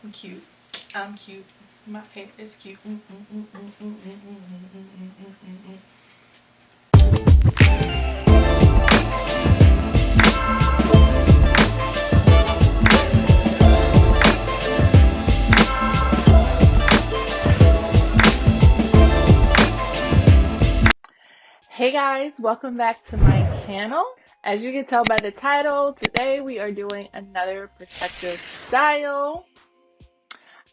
I'm cute. I'm cute. My hair is cute. Hey guys, welcome back to my channel. As you can tell by the title, today we are doing another protective style.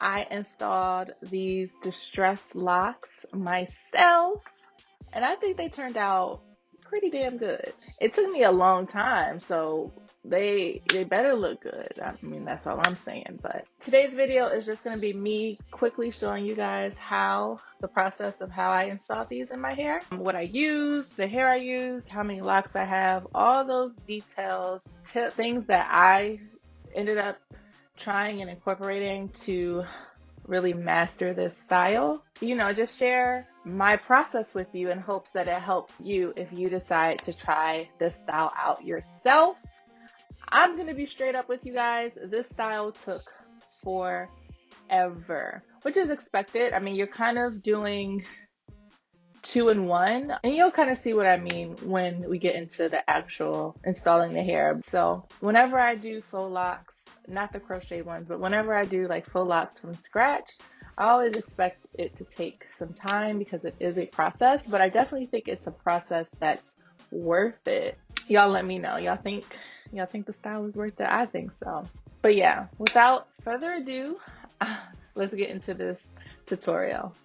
I installed these distressed locks myself, and I think they turned out pretty damn good. It took me a long time, so they better look good. I mean, that's all I'm saying. But today's video is just going to be me quickly showing you guys the process of how I installed these in my hair, what I used, the hair I used, how many locks I have, all those details, things that I ended up trying and incorporating to really master this style. You know, just share my process with you in hopes that it helps you if you decide to try this style out yourself. I'm gonna be straight up with you guys. This style took forever, which is expected. I mean, you're kind of doing 2-in-1, and you'll kind of see what I mean when we get into the actual installing the hair. So whenever I do faux locks, not the crochet ones, but whenever I do like faux locks from scratch, I always expect it to take some time because it is a process, but I definitely think it's a process that's worth it. Y'all let me know. Y'all think the style is worth it? I think so. But yeah, without further ado, let's get into this tutorial.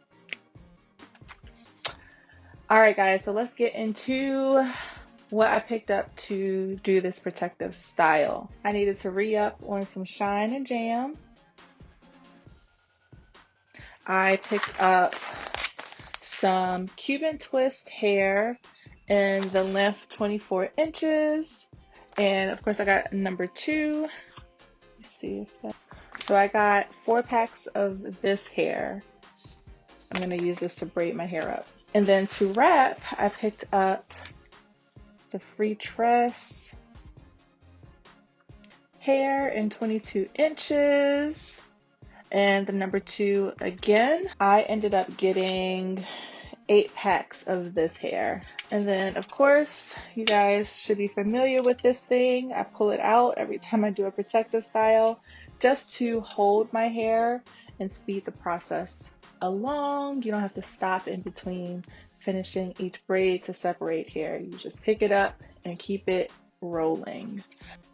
Alright guys, so let's get into what I picked up to do this protective style. I needed to re-up on some Shine and Jam. I picked up some Cuban Twist Hair in the length 24 inches. And of course I got number 2. Let's see if that... So I got 4 packs of this hair. I'm going to use this to braid my hair up. And then to wrap, I picked up the Freetress Hair in 22 inches. And the number 2 again. I ended up getting 8 packs of this hair. And then of course, you guys should be familiar with this thing. I pull it out every time I do a protective style just to hold my hair and speed the process along. You don't have to stop in between finishing each braid to separate hair. You just pick it up and keep it rolling.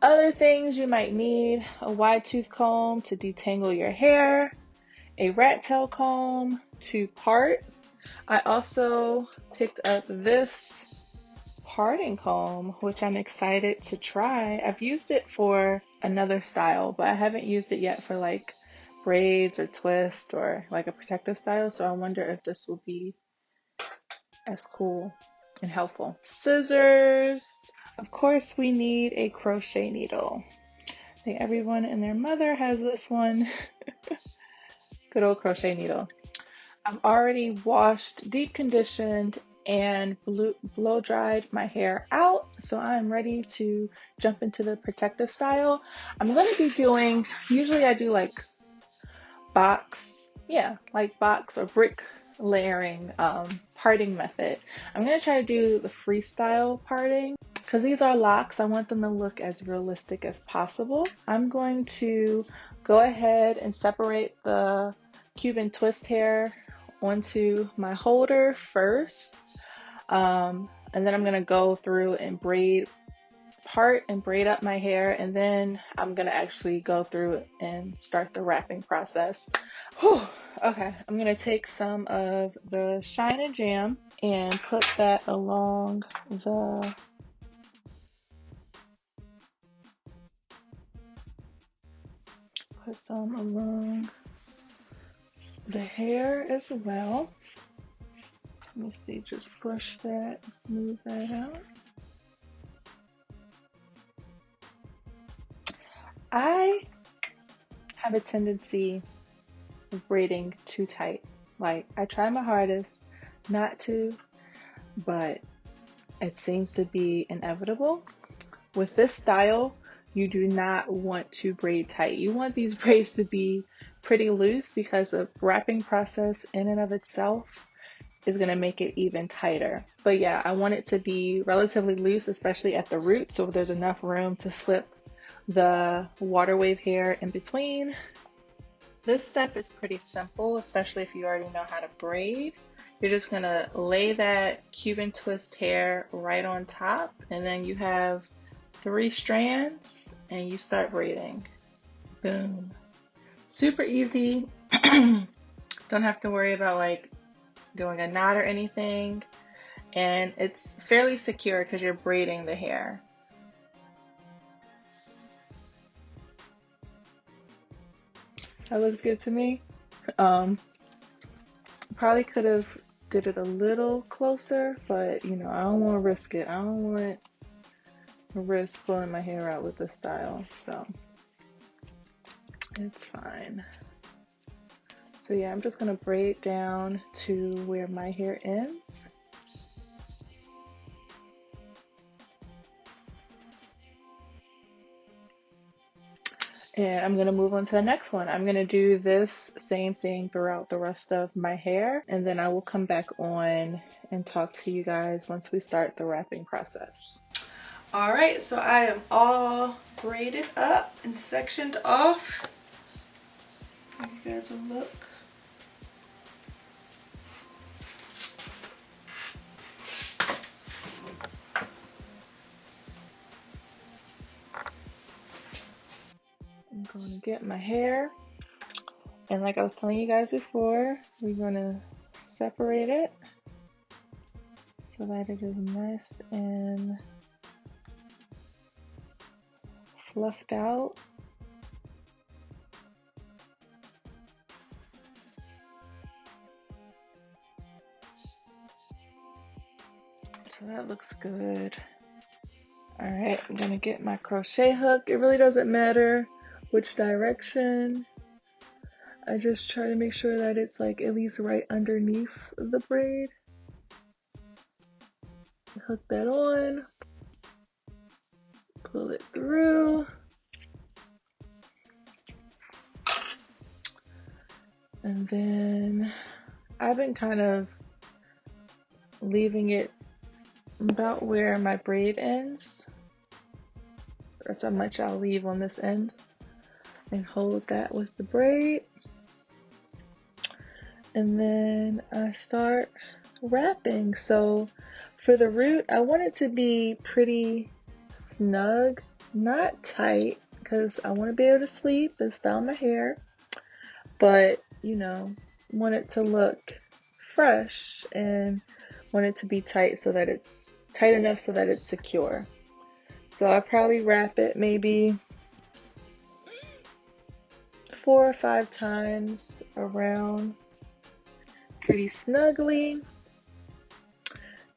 Other things you might need: a wide tooth comb to detangle your hair, a Rattail comb to part. I also picked up this parting comb, which I'm excited to try. I've used it for another style, but I haven't used it yet for like braids or twist or like a protective style, so I wonder if this will be as cool and helpful. Scissors. Of course, we need a crochet needle. I think everyone and their mother has this one. Good old crochet needle. I've already washed, deep conditioned, and blow dried my hair out, so I'm ready to jump into the protective style. I'm going to be doing, usually I do like box or brick layering parting method. I'm going to try to do the freestyle parting because these are locks. I want them to look as realistic as possible. I'm going to go ahead and separate the Cuban twist hair onto my holder first, and then I'm going to go through and part and braid up my hair, and then I'm gonna actually go through and start the wrapping process. Whew. Okay, I'm gonna take some of the Shine and Jam and put that along the hair as well. Let me see, just brush that and smooth that out. I have a tendency of braiding too tight. Like, I try my hardest not to, but it seems to be inevitable. With this style, you do not want to braid tight. You want these braids to be pretty loose because the wrapping process in and of itself is going to make it even tighter. But yeah, I want it to be relatively loose, especially at the root, so there's enough room to slip the water wave hair in between. This step is pretty simple, especially if you already know how to braid. You're just going to lay that Cuban twist hair right on top, and then you have 3 strands and you start braiding. Boom. Super easy. Don't have to worry about like doing a knot or anything, and it's fairly secure because you're braiding the hair. That looks good to me. Probably could have did it a little closer, but you know, I don't want to risk it. I don't want to risk pulling my hair out with this style, so it's fine. So yeah, I'm just gonna braid down to where my hair ends. And I'm gonna move on to the next one. I'm gonna do this same thing throughout the rest of my hair, and then I will come back on and talk to you guys once we start the wrapping process. All right, so I am all braided up and sectioned off. Give you guys a look. I'm going to get my hair, and like I was telling you guys before, we're going to separate it so that it is nice and fluffed out. So that looks good. All right, I'm gonna get my crochet hook. It really doesn't matter which direction. I just try to make sure that it's like at least right underneath the braid. Hook that on, pull it through, and then I've been kind of leaving it about where my braid ends. That's how much I'll leave on this end, and hold that with the braid. And then I start wrapping. So for the root, I want it to be pretty snug, not tight, because I want to be able to sleep and style my hair, but you know, want it to look fresh and want it to be tight so that it's tight enough so that it's secure. So I probably wrap it maybe 4 or 5 times around pretty snugly.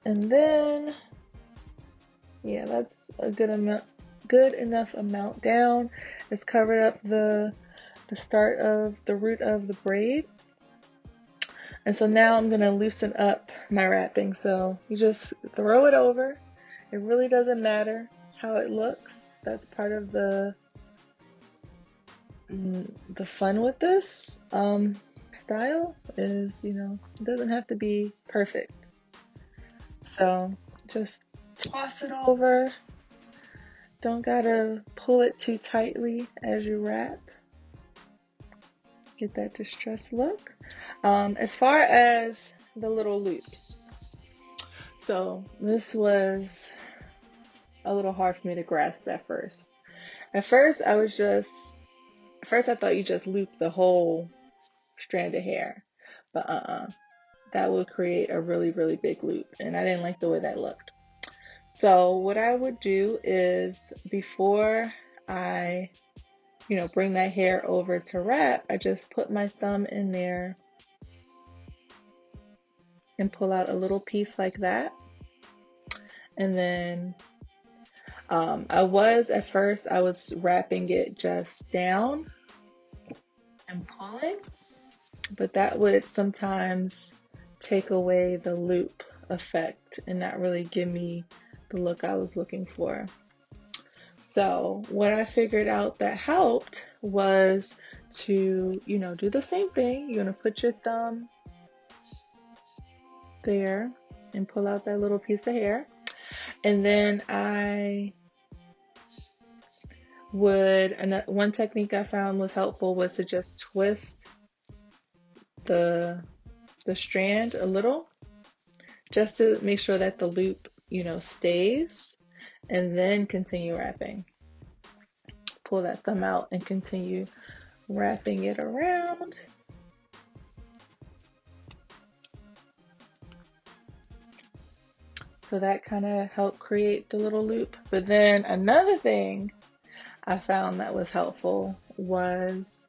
And then, yeah, that's a good enough amount down. It's covered up the start of the root of the braid. And so now I'm gonna loosen up my wrapping. So you just throw it over. It really doesn't matter how it looks. That's part of the fun with this style is, you know, it doesn't have to be perfect. So just toss it over. Don't gotta pull it too tightly as you wrap. Get that distressed look. As far as the little loops, so this was a little hard for me to grasp at first. At first I thought you just loop the whole strand of hair, but that would create a really, really big loop, and I didn't like the way that looked. So what I would do is, before I, you know, bring that hair over to wrap, I just put my thumb in there and pull out a little piece like that. And then at first I was wrapping it just down and pulling, but that would sometimes take away the loop effect and not really give me the look I was looking for. So what I figured out that helped was to, do the same thing. You're going to put your thumb there and pull out that little piece of hair. And then one technique I found was helpful was to just twist the strand a little, just to make sure that the loop, stays, and then continue wrapping. Pull that thumb out and continue wrapping it around. So that kind of helped create the little loop. But then another thing I found that was helpful was,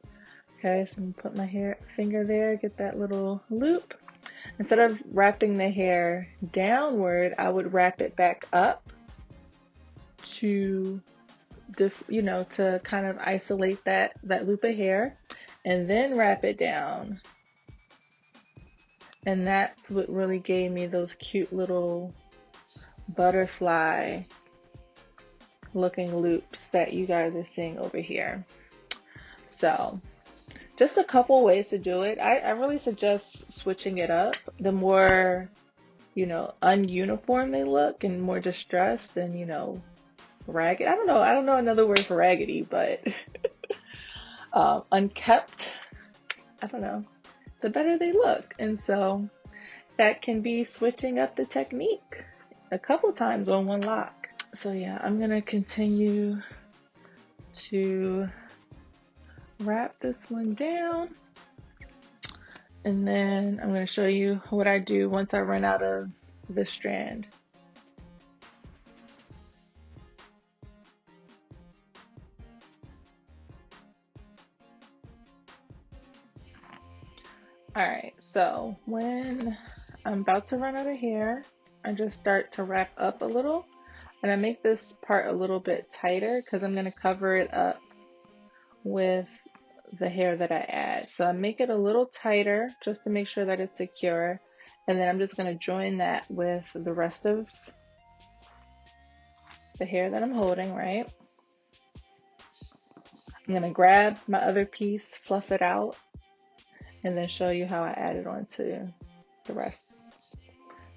okay, so I'm gonna put my finger there, get that little loop. Instead of wrapping the hair downward, I would wrap it back up to, to kind of isolate that loop of hair, and then wrap it down. And that's what really gave me those cute little butterfly looking loops that you guys are seeing over here. So just a couple ways to do it. I really suggest switching it up. The more, ununiform they look and more distressed and, ragged. I don't know another word for raggedy, but unkept. I don't know. The better they look. And so that can be switching up the technique a couple times on one lock. So yeah, I'm gonna continue to wrap this one down, and then I'm going to show you what I do once I run out of this strand. Alright, so when I'm about to run out of hair, I just start to wrap up a little, and I make this part a little bit tighter because I'm going to cover it up with the hair that I add. So I make it a little tighter just to make sure that it's secure, and then I'm just going to join that with the rest of the hair that I'm holding, right? I'm going to grab my other piece, fluff it out, and then show you how I add it onto the rest.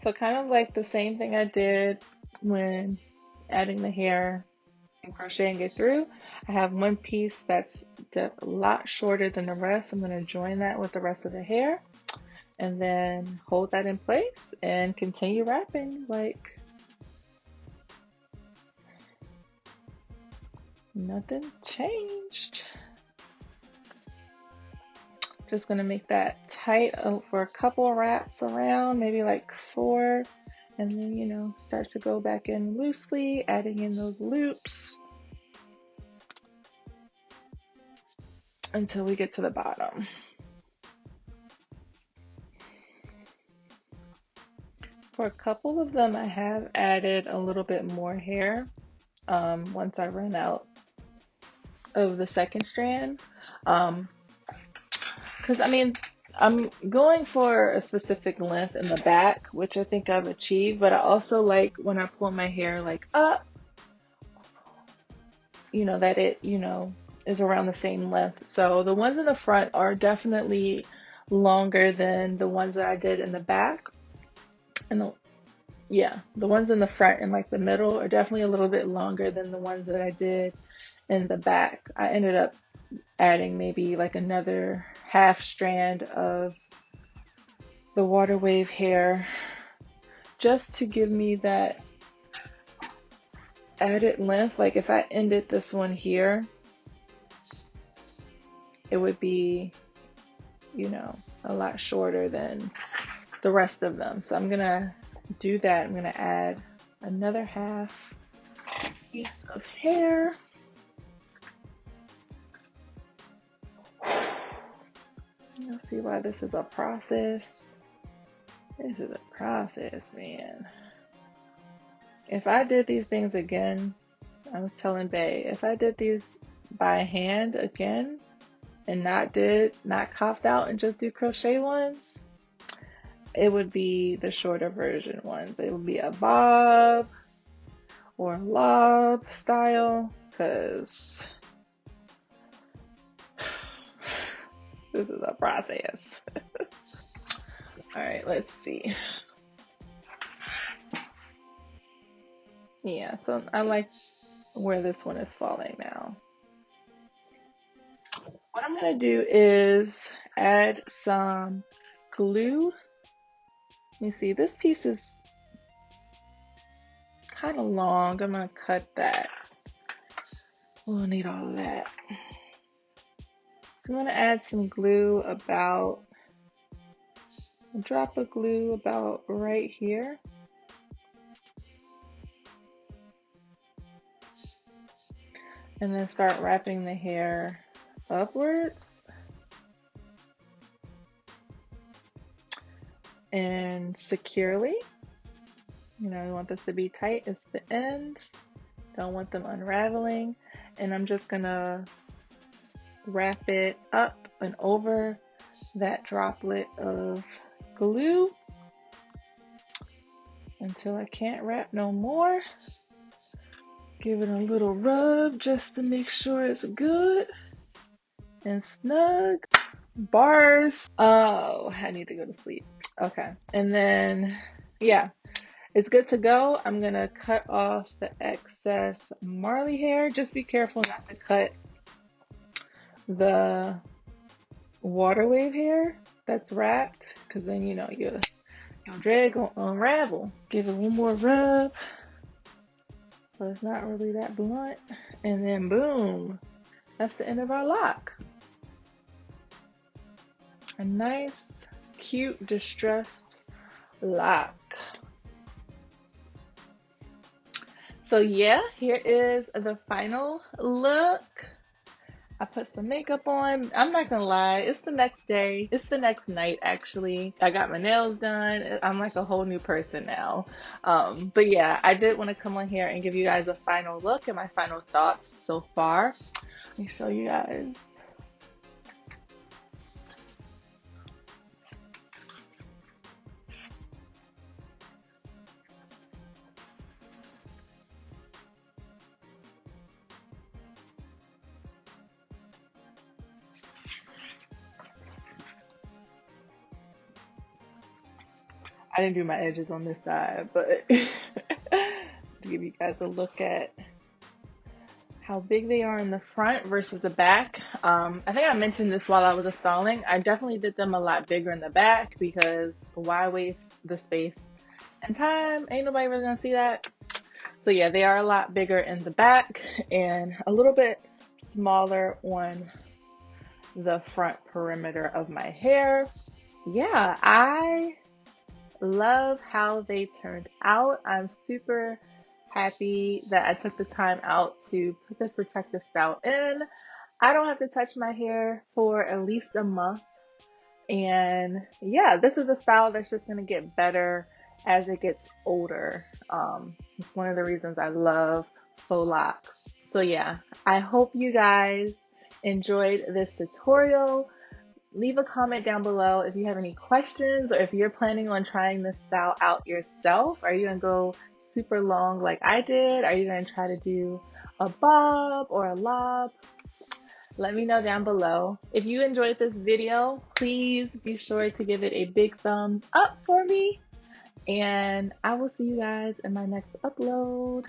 So kind of like the same thing I did when adding the hair and crocheting it through. I have one piece that's a lot shorter than the rest. I'm going to join that with the rest of the hair and then hold that in place and continue wrapping like nothing changed. Just going to make that tight for a couple wraps around, maybe like 4, and then start to go back in loosely, adding in those loops until we get to the bottom. For a couple of them, I have added a little bit more hair once I run out of the second strand. Because I'm going for a specific length in the back, which I think I've achieved, but I also like when I pull my hair like up, that it, is around the same length. So the ones in the front are definitely longer than the ones that I did in the back. And the ones in the front and like the middle are definitely a little bit longer than the ones that I did in the back. I ended up adding maybe like another half strand of the water wave hair just to give me that added length. Like if I ended this one here, it would be, a lot shorter than the rest of them. So I'm gonna do that. I'm gonna add another half piece of hair. You'll see why this is a process. This is a process, man. If I did these things again, I was telling Bae, if I did these by hand again and not coughed out and just do crochet ones, it would be the shorter version ones. It would be a bob or lob style. because this is a process. All right, let's see. Yeah, so I like where this one is falling now. What I'm gonna do is add some glue. Let me see, this piece is kind of long. I'm gonna cut that. We'll need all of that. So I'm gonna add some glue, about a drop of glue about right here. And then start wrapping the hair upwards and securely. You know, you want this to be tight. It's the ends. Don't want them unraveling. And I'm just gonna wrap it up and over that droplet of glue until I can't wrap no more. Give it a little rub just to make sure it's good and snug. Bars. Oh, I need to go to sleep. Okay. And then, yeah, it's good to go. I'm going to cut off the excess Marley hair. Just be careful not to cut the water wave hair that's wrapped, because then, you know, your dread gonna unravel. Give it one more rub. So it's not really that blunt. And then boom, that's the end of our lock. A nice, cute, distressed lock. So yeah, here is the final look. I put some makeup on. I'm not gonna lie, it's the next day. It's the next night, actually. I got my nails done. I'm like a whole new person now. But yeah, I did want to come on here and give you guys a final look and my final thoughts so far. Let me show you guys. I didn't do my edges on this side, but to give you guys a look at how big they are in the front versus the back. I think I mentioned this while I was installing. I definitely did them a lot bigger in the back because why waste the space and time? Ain't nobody really gonna see that. So yeah, they are a lot bigger in the back and a little bit smaller on the front perimeter of my hair. Yeah, I love how they turned out. I'm super happy that I took the time out to put this protective style in. I don't have to touch my hair for at least a month. And yeah, this is a style that's just going to get better as it gets older. It's one of the reasons I love faux locks. So yeah, I hope you guys enjoyed this tutorial. Leave a comment down below if you have any questions or if you're planning on trying this style out yourself. Are you going to go super long like I did? Are you going to try to do a bob or a lob? Let me know down below. If you enjoyed this video, please be sure to give it a big thumbs up for me. And I will see you guys in my next upload.